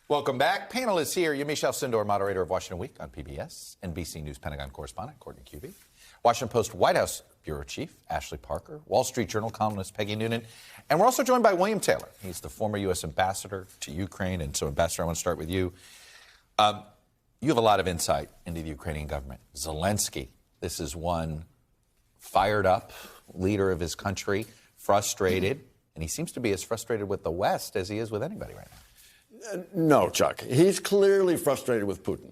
Welcome back. Panel is here. Yamiche Alcindor, moderator of Washington Week on PBS, NBC News Pentagon correspondent Courtney Cubie, Washington Post White House bureau chief Ashley Parker, Wall Street Journal columnist Peggy Noonan, and we're also joined by William Taylor. He's the former U.S. ambassador to Ukraine. And so, Ambassador, I want to start with you. You have a lot of insight into the Ukrainian government. Zelensky, this is one fired up leader of his country, frustrated, and he seems to be as frustrated with the West as he is with anybody right now. No, Chuck. He's clearly frustrated with Putin.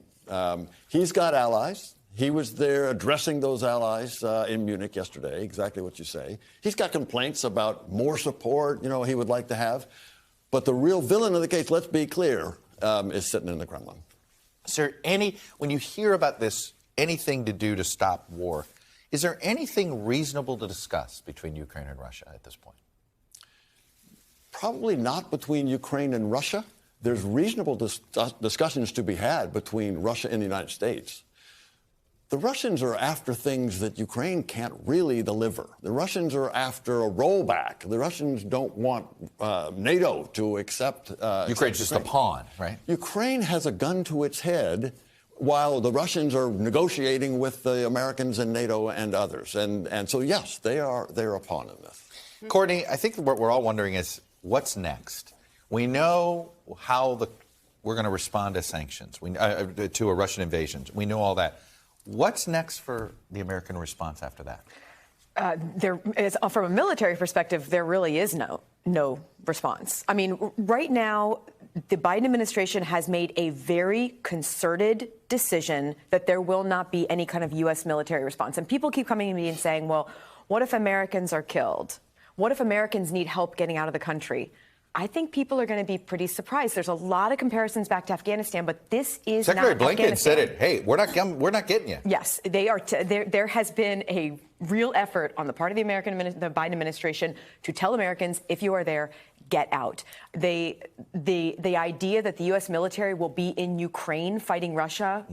He's got allies. He was there addressing those allies in Munich yesterday, exactly what you say. He's got complaints about more support, he would like to have. But the real villain of the case, let's be clear, is sitting in the Kremlin. Is there when you hear about this, anything to do to stop war, is there anything reasonable to discuss between Ukraine and Russia at this point? Probably not between Ukraine and Russia. There's reasonable discussions to be had between Russia and the United States. The Russians are after things that Ukraine can't really deliver. The Russians are after a rollback. The Russians don't want NATO to accept Ukraine's just a pawn, right? Ukraine has a gun to its head while the Russians are negotiating with the Americans and NATO and others. And so, yes, they're a pawn in this. Courtney, I think what we're all wondering is, what's next? We know how we're going to respond to sanctions, to a Russian invasion. We know all that. What's next for the American response after that? From a military perspective, there really is no response. I mean, right now, the Biden administration has made a very concerted decision that there will not be any kind of U.S. military response. And people keep coming to me and saying, well, what if Americans are killed? What if Americans need help getting out of the country? I think people are going to be pretty surprised. There's a lot of comparisons back to Afghanistan, but this is Secretary not Blinken said it. Hey, we're not getting you. Yes, they are. There has been a real effort on the part of the Biden administration to tell Americans, if you are there, get out. The idea that the U.S. military will be in Ukraine fighting Russia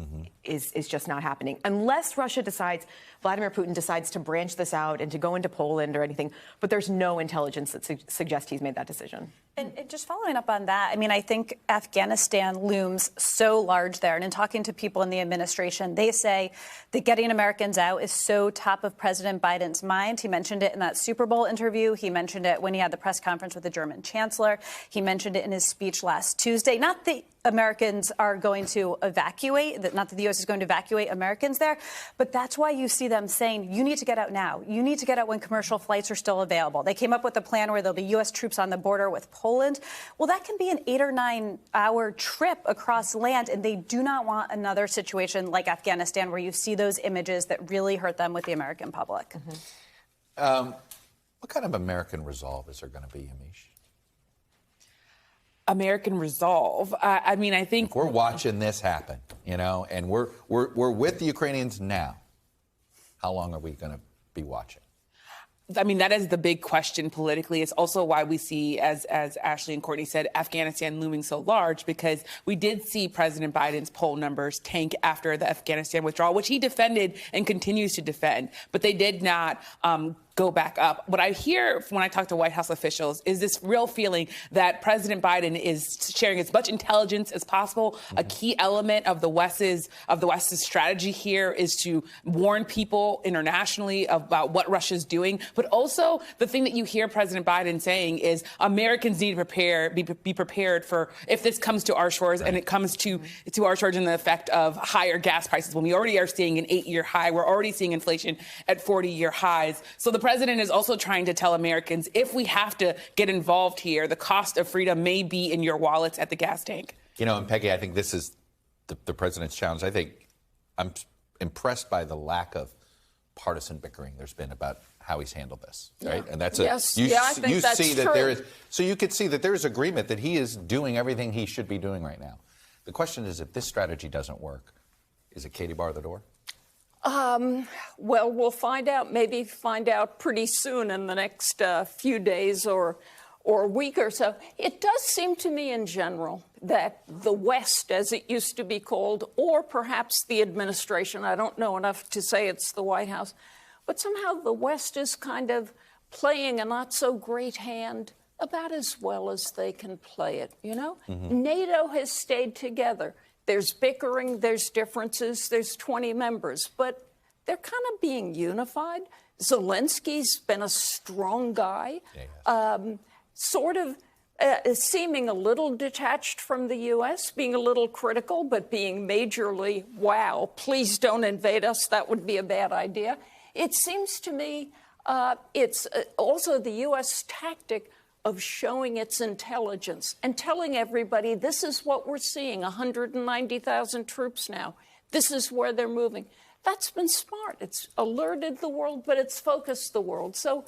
is just not happening unless Vladimir Putin decides to branch this out and to go into Poland or anything. But there's no intelligence that suggests he's made that decision. And just following up on that, I mean, I think Afghanistan looms so large there. And in talking to people in the administration, they say that getting Americans out is so top of President Biden's mind. He mentioned it in that Super Bowl interview. He mentioned it when he had the press conference with the German chancellor. He mentioned it in his speech last Tuesday. Not that Americans are going to evacuate, not that the U.S. is going to evacuate Americans there, but that's why you see them saying, you need to get out now. You need to get out when commercial flights are still available. They came up with a plan where there'll be U.S. troops on the border with Poland. Well, that can be an 8 or 9 hour trip across land, and they do not want another situation like Afghanistan where you see those images that really hurt them with the American public. What kind of American resolve is there going to be, Yamiche? American resolve. I mean, I think we're watching this happen, and we're with the Ukrainians now. How long are we going to be watching? I mean, that is the big question politically. It's also why we see, as Ashley and Courtney said, Afghanistan looming so large, because we did see President Biden's poll numbers tank after the Afghanistan withdrawal, which he defended and continues to defend. But they did not go back up. What I hear when I talk to White House officials is this real feeling that President Biden is sharing as much intelligence as possible. A key element of the West's strategy here is to warn people internationally about what Russia's doing. But also the thing that you hear President Biden saying is Americans need to be prepared for if this comes to our shores, and it comes to our shores in the effect of higher gas prices. When we already are seeing an 8-year high, we're already seeing inflation at 40-year highs. So the president is also trying to tell Americans, if we have to get involved here, the cost of freedom may be in your wallets at the gas tank. And Peggy, I think this is the president's challenge. I think I'm impressed by the lack of partisan bickering there's been about how he's handled this, right? And that's I think that's see true. that there is. So you could see that there is agreement that he is doing everything he should be doing right now. The question is, if this strategy doesn't work, is it Katie bar the door? Well, we'll find out. Maybe find out pretty soon in the next few days or week or so. It does seem to me in general that the West, as it used to be called, or perhaps the administration, I don't know enough to say it's the White House, but somehow the West is kind of playing a not so great hand about as well as they can play it, you know? NATO has stayed together. There's bickering, there's differences, there's 20 members, but they're kind of being unified. Zelensky's been a strong guy, sort of seeming a little detached from the U.S., being a little critical, but being majorly, wow, please don't invade us, that would be a bad idea. It seems to me it's also the U.S. tactic of showing its intelligence and telling everybody this is what we're seeing, 190,000 troops now. This is where they're moving. That's been smart. It's alerted the world, but it's focused the world. So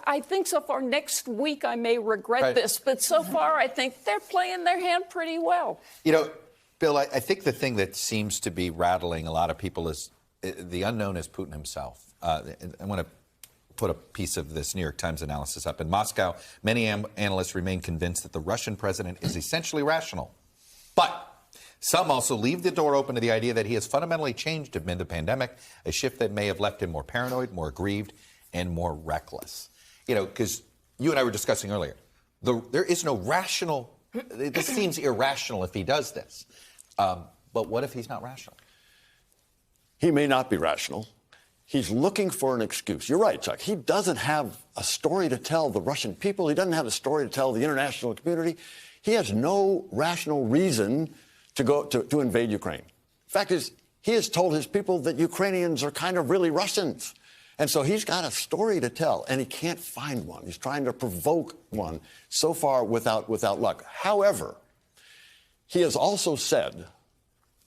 I think so far, next week I may regret this, but so far I think they're playing their hand pretty well. You know, Bill, I think the thing that seems to be rattling a lot of people is the unknown is Putin himself. I want to put a piece of this New York Times analysis up. In Moscow, many analysts remain convinced that the Russian president is essentially rational. But some also leave the door open to the idea that he has fundamentally changed amid the pandemic, a shift that may have left him more paranoid, more aggrieved, and more reckless. You know, because you and I were discussing earlier, there is no rational, this seems irrational if he does this. But what if he's not rational? He may not be rational. He's looking for an excuse. You're right, Chuck. He doesn't have a story to tell the Russian people. He doesn't have a story to tell the international community. He has no rational reason to go to invade Ukraine. Fact is, he has told his people that Ukrainians are kind of really Russians. And so he's got a story to tell, and he can't find one. He's trying to provoke one, so far without luck. However, he has also said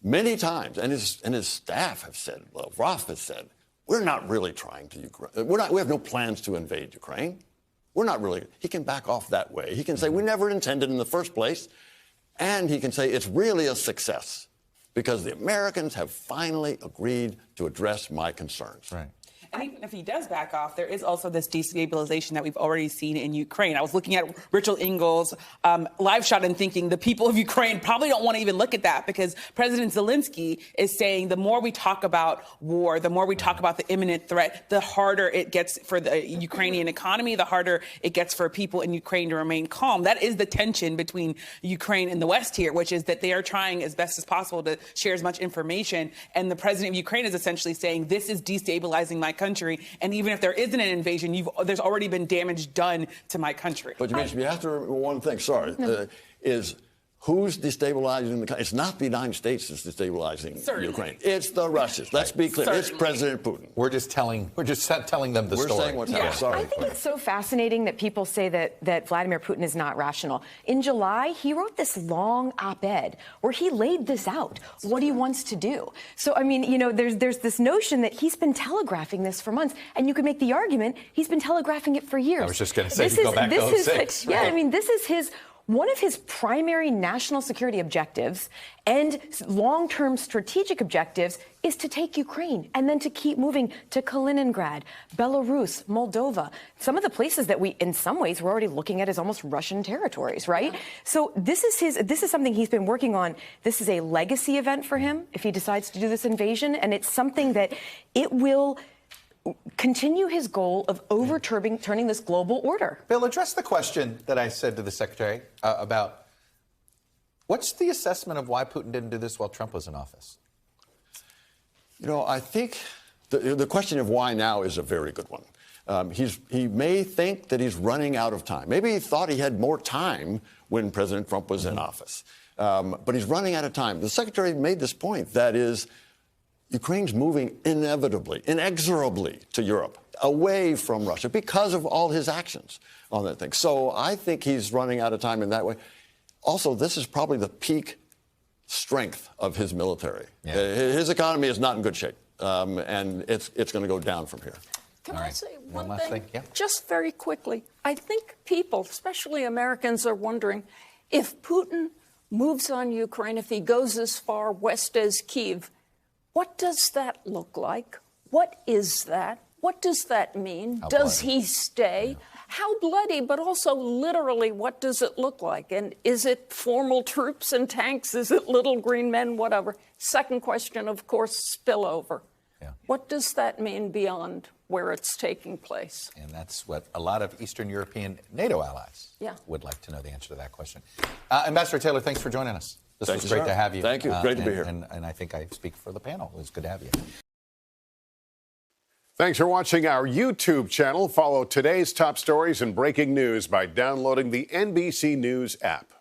many times, and his staff have said, Lavrov has said, we're not really trying to we have no plans to invade Ukraine. We're not really. He can back off that way. He can say we never intended in the first place, and he can say it's really a success because the Americans have finally agreed to address my concerns. Right. And even if he does back off, there is also this destabilization that we've already seen in Ukraine. I was looking at Rachel Ingalls' live shot and thinking the people of Ukraine probably don't want to even look at that because President Zelensky is saying the more we talk about war, the more we talk about the imminent threat, the harder it gets for the Ukrainian economy, the harder it gets for people in Ukraine to remain calm. That is the tension between Ukraine and the West here, which is that they are trying as best as possible to share as much information. And the president of Ukraine is essentially saying this is destabilizing my country, and even if there isn't an invasion, there's already been damage done to my country. But you have to remember one thing, is who's destabilizing the country? It's not the United States that's destabilizing Ukraine. It's the Russians. Let's be clear. It's President Putin. We're just telling them the story. We're saying what's happening. Sorry. I think it's so fascinating that people say that Vladimir Putin is not rational. In July, he wrote this long op-ed where he laid this out, what he wants to do. So, I mean, you know, there's this notion that he's been telegraphing this for months, and you could make the argument he's been telegraphing it for years. I was just going to say, go back to 06. Yeah, I mean, this is one of his primary national security objectives and long-term strategic objectives is to take Ukraine and then to keep moving to Kaliningrad, Belarus, Moldova, some of the places that we, in some ways, we're already looking at as almost Russian territories, right? Yeah. So this is something he's been working on. This is a legacy event for him if he decides to do this invasion, and it's something that it will continue his goal of turning this global order. Bill, address the question that I said to the secretary about what's the assessment of why Putin didn't do this while Trump was in office? You know, I think the question of why now is a very good one. He may think that he's running out of time. Maybe he thought he had more time when President Trump was in office. But he's running out of time. The secretary made this point, that is, Ukraine's moving inevitably, inexorably to Europe, away from Russia because of all his actions on that thing. So I think he's running out of time in that way. Also, this is probably the peak strength of his military. Yeah. His economy is not in good shape, and it's going to go down from here. Can I say one thing? Yeah. Just very quickly. I think people, especially Americans, are wondering if Putin moves on Ukraine, if he goes as far west as Kyiv, what does that look like? What is that? What does that mean? Does he stay? Yeah. How bloody, but also literally, what does it look like? And is it formal troops and tanks? Is it little green men? Whatever. Second question, of course, spillover. Yeah. What does that mean beyond where it's taking place. And that's what a lot of Eastern European NATO allies would like to know the answer to that question. Ambassador Taylor, thanks for joining us. This Thank was you, great sir. to have you. Thank you. Great to be here. And I think I speak for the panel. It was good to have you. Thanks for watching our YouTube channel. Follow today's top stories and breaking news by downloading the NBC News app.